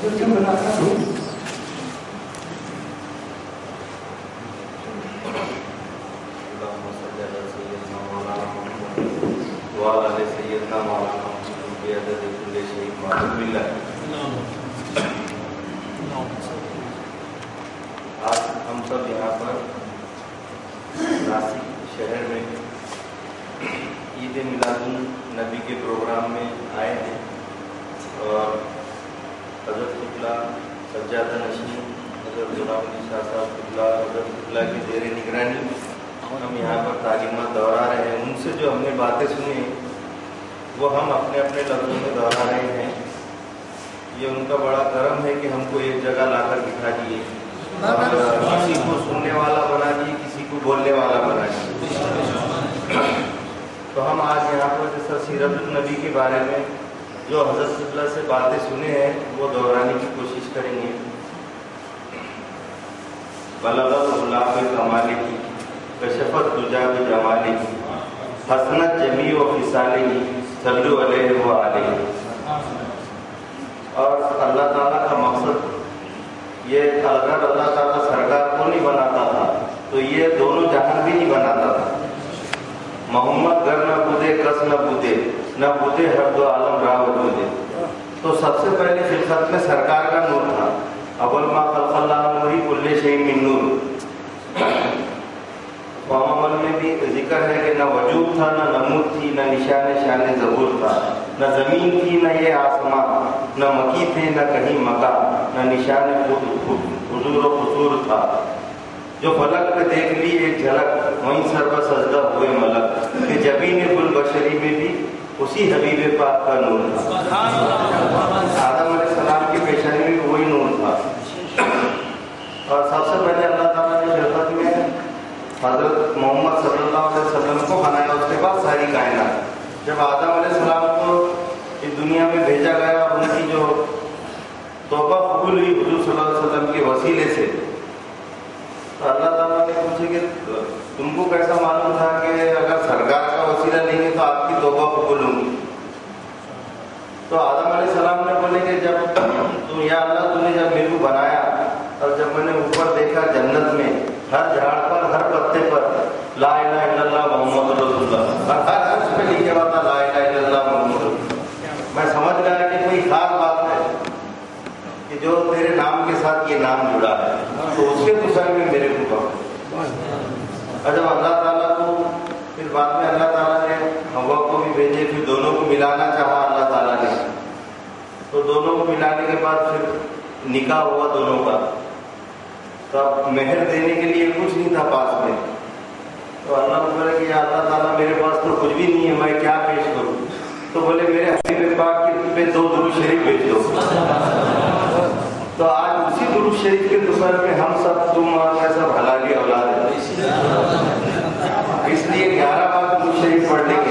آج ہم سب یہاں پر ناسک شہر میں عید میلاد النبی کے پروگرام میں آئے ہیں اور حضرت قبلہ سجادہ نشین حضرت غلام علی شاہ صاحب قبلہ حضرت قبلہ کی زیر نگرانی ہم یہاں پر تعلیمات دہرا رہے ہیں. ان سے جو ہم نے باتیں سنی ہیں وہ ہم اپنے اپنے لفظوں میں دہرا رہے ہیں. یہ ان کا بڑا کرم ہے کہ ہم کو ایک جگہ لا کر بٹھا دیے اور کسی کو سننے والا بنا دیے, کسی کو بولنے والا بنا دیے. تو ہم آج یہاں پر جیسا سیرت النبی کے بارے میں جو حضرت قبلہ سے باتیں سنے ہیں وہ دہرانے کی کوشش کریں گے. بلغ الغلام کمالہ کشفت دجا بجمالہ حسنت جمیع و خصالہ صلوا علیہ و آلہ. اور اللہ تعالیٰ کا مقصد یہ اگر اللہ تعالیٰ سرکار کو نہیں بناتا تھا تو یہ دونوں جہان بھی نہیں بناتا تھا. محمد گر نہ بودے کس نہ بودے ہر دو عالم راہ بودے. تو سب سے پہلے خلقت میں سرکار کا نور تھا. اول ما خلق اللہ نوری کل شیء من نور. عمل میں بھی ذکر ہے کہ نہ وجود تھا, نہ نمود تھی, نہ نشان شان ظہور تھا, نہ زمین تھی, نہ یہ آسمان, نہ مکی تھے, نہ کہیں مکہ, نہ نشان حضور و حضور تھا. جو فلک پہ دیکھ لی ایک جھلک وہیں سر پر سجدہ ہوئے ملک کہ جبین کل بشری میں بھی اسی حبیب پاک کا نور تھا. آدم علیہ السلام کی پیشانی میں وہی نور تھا. اور سب سے پہلے اللہ تعالیٰ نے خلقت میں حضرت محمد صلی اللہ علیہ وسلم کو بنایا, اس کے بعد ساری کائنات. جب آدم علیہ السلام کو اس دنیا میں بھیجا گیا اور ان کی جو توبہ قبول ہوئی حضور صلی اللہ علیہ وسلم کے وسیلے سے, تو اللہ تعالیٰ نے پوچھا کہ تم کو کیسا معلوم تھا کہ اگر سرکار کا وسیلہ لیں گے تو آپ کی توبہ قبول ہوں گی. تو آدم علیہ السلام نے بولے کہ جب تو یا اللہ تو نے جب میرے کو بنایا اور جب میں نے اوپر دیکھا جنت میں ہر جھاڑ پر ہر پتے پر لا الہ الا اللہ محمد رسول اللہ, ہر عرش پہ لکھے ہوا تھا لا الہ الا اللہ محمد رسول اللہ. میں سمجھ گیا کہ کوئی خاص بات ہے کہ جو تیرے نام کے ساتھ یہ نام جڑا ہے, تو اس کے پوچھا میں میرے کو کہا. اور جب اللہ تعالیٰ کو پھر بعد میں اللہ تعالیٰ نے ہوا کو بھی بھیجے, پھر دونوں کو ملانا چاہا اللہ تعالیٰ نے, تو دونوں کو ملانے کے بعد پھر نکاح ہوا دونوں کا. تو اب مہر دینے کے لیے کچھ نہیں تھا پاس میں, تو اللہ کو بولے کہ یا اللہ تعالیٰ میرے پاس تو کچھ بھی نہیں ہے, میں کیا پیش کروں. تو بولے میرے حبیب پاک پہ 2 درود شریف بھیج دو. تو آج اسی درود شریف کے دوپہر میں ہم سب تم اور میں سب حلالی اولاد ہیں, اس لیے 11 بار درود شریف پڑھ لیں گے.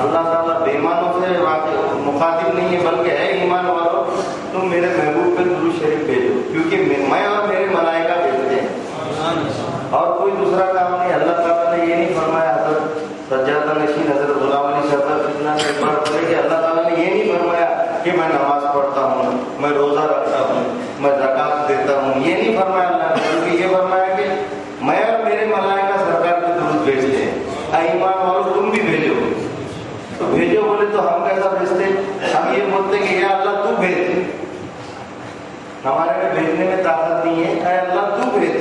اللہ تعالیٰ بےمانوں سے مخاطب نہیں ہے بلکہ ہے ایمان والوں, تم میرے محبوب پہ درود شریف بھیجو, کیونکہ میں اور میرے ملائکہ بھیجتے ہیں اور کوئی دوسرا کام نہیں. اللہ تعالیٰ نے یہ نہیں فرمایا, حضرت سجادہ نشین حضرت غلام علی شاہ صاحب کہ اللہ تعالیٰ نے یہ نہیں فرمایا کہ میں نماز پڑھتا ہوں, میں روزہ رکھتا ہوں, میں زکات دیتا ہوں, یہ نہیں فرمایا اللہ نے, بلکہ یہ فرمایا کہ میں اور میرے ملائکہ سرکار پہ درود بھیجتے ہیں. ایمان والوں تم بھی بھیجو. تو بھیجو بولے تو ہم کیسا بھیجتے, ہم یہ بولتے کہ یا اللہ تو بھیج, ہمارے میں بھیجنے میں طاقت نہیں ہے, اے اللہ تو بھیج.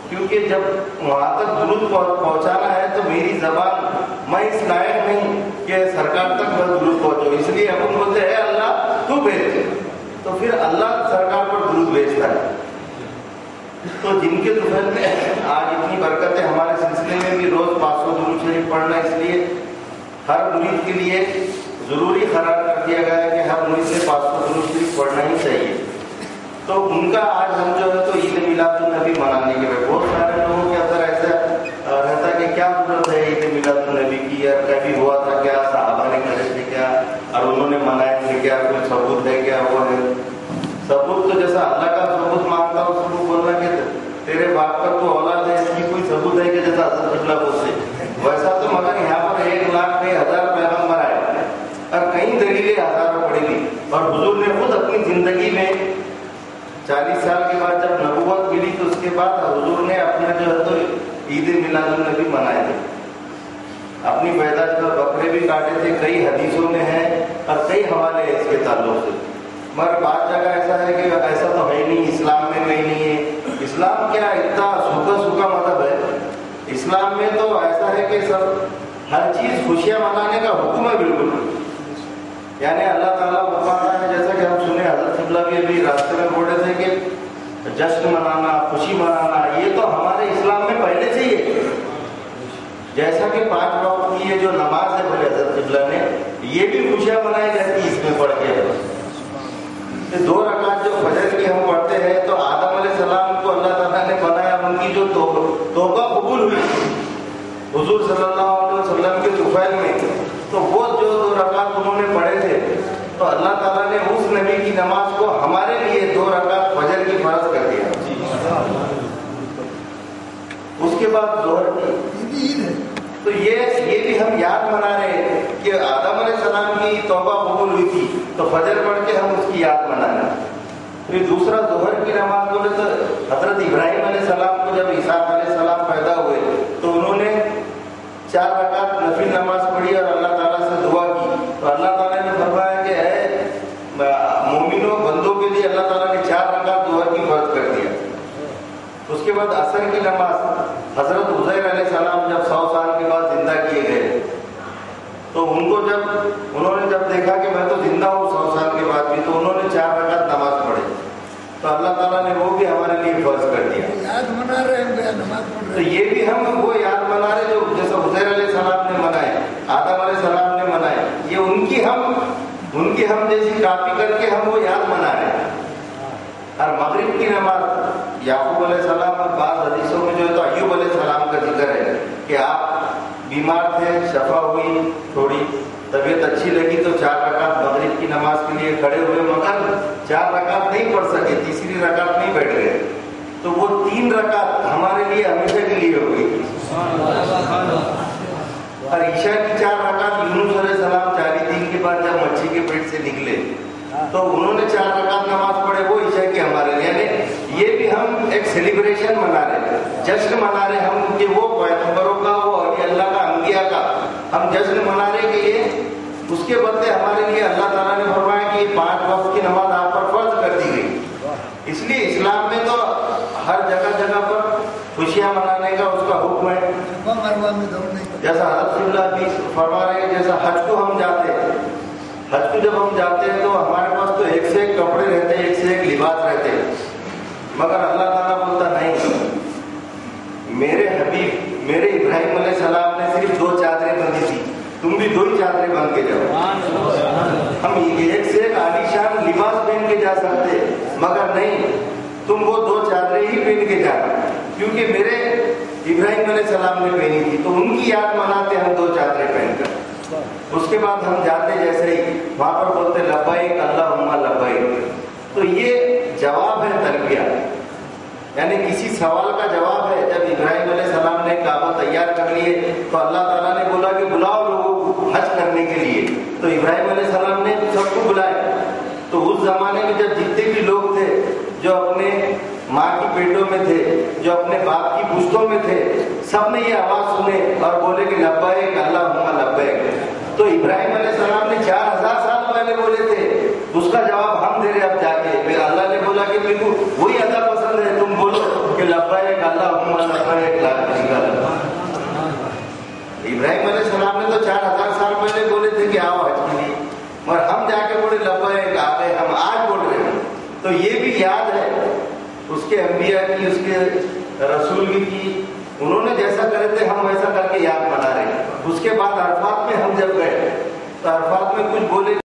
کیونکہ جب وہاں تک درود پہنچانا ہے تو میری زبان, میں اس لائق نہیں کہ سرکار تک بس درود پہنچو, اس لیے ہم بولتے اے اللہ تو بھیج. تو پھر اللہ سرکار پر درود بھیجتا ہے. تو جن کے دوپہر میں آج اتنی برکت ہے, ہمارے سلسلے میں بھی روز 500 درود شریف پڑھنا اس لیے ہر مرید کے لیے ضروری قرار کر دیا گیا ہے کہ ہر مرید سے 500 درود شریف پڑھنا ہی چاہیے. تو ان کا آج ہم جو ہے تو عید میلاد النبی منانے کے بعد بہت سارے لوگوں کے اندر ایسا رہتا ہے کہ کیا ضرورت ہے عید میلاد النبی کی, یا کبھی ہوا تھا کیا, صحابہ نے کرے تھے کیا اور انہوں نے منائے تھے کیا, کوئی ثبوت ہے کیا, وہ ہے. सबूत तो जैसा अल्लाह का सबूत मांगता हो, सबूत बोलना कि तेरे बाप का तो औलाद है, इसकी कोई सबूत है कि जैसा हजरत किबला बोलते वैसा तो, मगर यहाँ पर 1,10,000 पैगम्बर आए और कई दलीलें हजारों पड़ेगी। और हुजूर ने खुद अपनी जिंदगी में 40 साल के बाद जब नबूवत मिली तो उसके बाद हुजूर ने अपना जो है तो ईद मिलादुन नबी मनाए थे, अपनी पैदाइश पर बकरे भी काटे थे, कई हदीसों में है और कई हवाले हैं इसके ताल्लुक से। मगर बात जगह ऐसा है कि ऐसा तो है नहीं, इस्लाम में नहीं है। इस्लाम क्या इतना सूखा सूखा मजहब है। इस्लाम में तो ऐसा है कि सब हर चीज खुशियां मनाने का हुक्म है बिल्कुल। यानी अल्लाह ताला फरमाता है, जैसा कि हम सुने हजरत किबला भी अभी रास्ते में बोल रहे थे कि जश्न मनाना, खुशी मनाना, ये तो हमारे इस्लाम में पहले से ही है। जैसा कि 5 वक्त की ये जो नमाज है बोले हजरत किबला ने, ये भी खुशियां मनाई जाती है इसमें पढ़ के। 2 रकात जो फजर की हम पढ़ते हैं तो आदम अलैहिस्सलाम को अल्लाह ताला ने बनाया, उनकी जो तौबा कबूल हुई हुजूर सल्लल्लाहु अलैहि वसल्लम के तुफैल में, तो वो जो 2 रकात उन्होंने पढ़े थे तो अल्लाह ताला ने उस नबी की नमाज को हमारे लिए 2 रकात फजर की फर्ज कर दिया। उसके बाद जोहर की ईद है, तो ये भी हम याद मना रहे हैं कि आदम अलैहिस्सलाम की तौबा कबूल हुई थी तो फजर पढ़ के हम उसकी याद मनाना। फिर दूसरा जोहर की नमाज बोले तो हजरत इब्राहिम अलैहिस्सलाम को जब इसहाक अलैहिस्सलाम पैदा हुए तो उन्होंने 4 रकात नफिल नमाज पढ़ी और अल्लाह ताला से दुआ की। तो अल्लाह ताला ने फरमाया कि ऐ मोमिनों बंदों के लिए अल्लाह ताला ने 4 रकात जोहर की फर्ज कर दिया। उसके बाद असर की नमाज हजरत उज़ैर अलैहिस्सलाम जब 100 साल के बाद जिंदा किए गए तो उनको उन्होंने जब देखा कि मैं तो जिंदा हूँ 100 साल के बाद भी, तो उन्होंने 4 रकात नमाज पढ़े। तो अल्लाह ताला ने वो भी हमारे लिए फर्ज कर दिया। याद मना रहे हैं, नमाज पढ़ रहे हैं, तो ये भी हम वो याद मना रहे जो जैसा उज़ैर अलैहिस्सलाम ने मनाए, आदम अलैहिस्सलाम ने मनाए, ये उनकी हम जैसी कॉपी करके हम वो याद मना रहे हैं। और मगरिब की नमाज याकूब अलैहिस्सलाम और बाद हदीसों में जो है तो अय्यूब अलैहिस्सलाम का जिक्र है कि आप बीमार थे, शफा हुई, थोड़ी तबीयत अच्छी लगी तो 4 रकात मगरिब की नमाज के लिए खड़े हुए, मगर 4 रकात नहीं पढ़ सके, तीसरी रकात नहीं बैठ गए, तो वो 3 रकात हमारे लिए हमेशा के लिए हो गई। और ईशा की 4 रकात यूनुस अलैहिस्सलाम 40 दिन के बाद जब मच्छी के पेट से निकले तो उन्होंने 4 रकात नमाज पढ़े, वो ईशा की हमारे लिए। यानी ये भी हम एक सेलिब्रेशन मना रहे, जश्न मना रहे हम कि वो पैगंबरों का, वो अल्लाह का, अंबिया का हम जश्न मना रहे कि ये उसके बदले हमारे लिए अल्लाह ताला ने फरमाया कि 5 वक्त की नमाज आप पर फर्ज कर दी गई। इसलिए इस्लाम में तो हर जगह जगह पर खुशियां मनाने का उसका हुक्म है। जैसा हजरत किबला भी फरमा रहे हैं, जैसा हज को हम जाते हैं, हज को जब हम जाते हैं तो हमारे पास तो 1 से 1 कपड़े रहते हैं, 1 से 1 लिबास रहते हैं, मगर अल्लाह ताला बोलता नहीं, मेरे हबीब मेरे इब्राहिम अलैहिस्सलाम ने सिर्फ 2 चादरें बंधी थी, तुम भी 2 ही चादरें बन के जाओ। हम 1 से 1 आलीशान लिबास पहन के जा सकते, मगर नहीं, तुम वो 2 चादरें ही पहन के जाना, क्योंकि मेरे इब्राहिम अलैहिस्सलाम ने पहनी थी, तो उनकी याद मनाते हम 2 चादरें पहनकर। उसके बाद हम जाते जैसे ही वहां पर बोलते लब्बैक अल्लाहुम्मा लब्बैक, तो ये जवाब है तलबिया, यानी किसी सवाल का जवाब है। जब इब्राहिम अलैहिस्सलाम ने काबा तैयार कर लिए तो अल्लाह ताला ने बोला कि बुलाओ लोगों को हज करने के लिए, तो इब्राहिम अलैहिस्सलाम ने सबको बुलाया। तो उस जमाने में जब जितने भी लोग थे जो अपने माँ की पेटों में थे, जो अपने बाप की पुश्तों में थे, सब ने ये आवाज सुने और बोले कि लब्बैक अल्लाहुम्मा लब्बैक। तो इब्राहिम अलैहिस्सलाम ने 4000 साल पहले बोले थे, उसका जवाब हम दे रहे अब जाके। फिर अल्लाह ने बोला कि मेरे को वही अदा पसंद है, तुम बोलो कि लब्बैक अल्लाहुम्मा लब्बैक ला शरीका लक। इब्राहिम अलैहिस्सलाम ने तो 4000 साल पहले बोले थे कि आओ हज के लिए, मगर हम जाके बोले लब्बैक आ गए, हम आज बोल रहे हैं। तो ये भी याद है उसके अंबिया की, उसके रसूल की, उन्होंने जैसा करे थे हम वैसा करके याद मना रहे हैं। उसके बाद अरफात में हम जब गए तो अरफात में कुछ बोले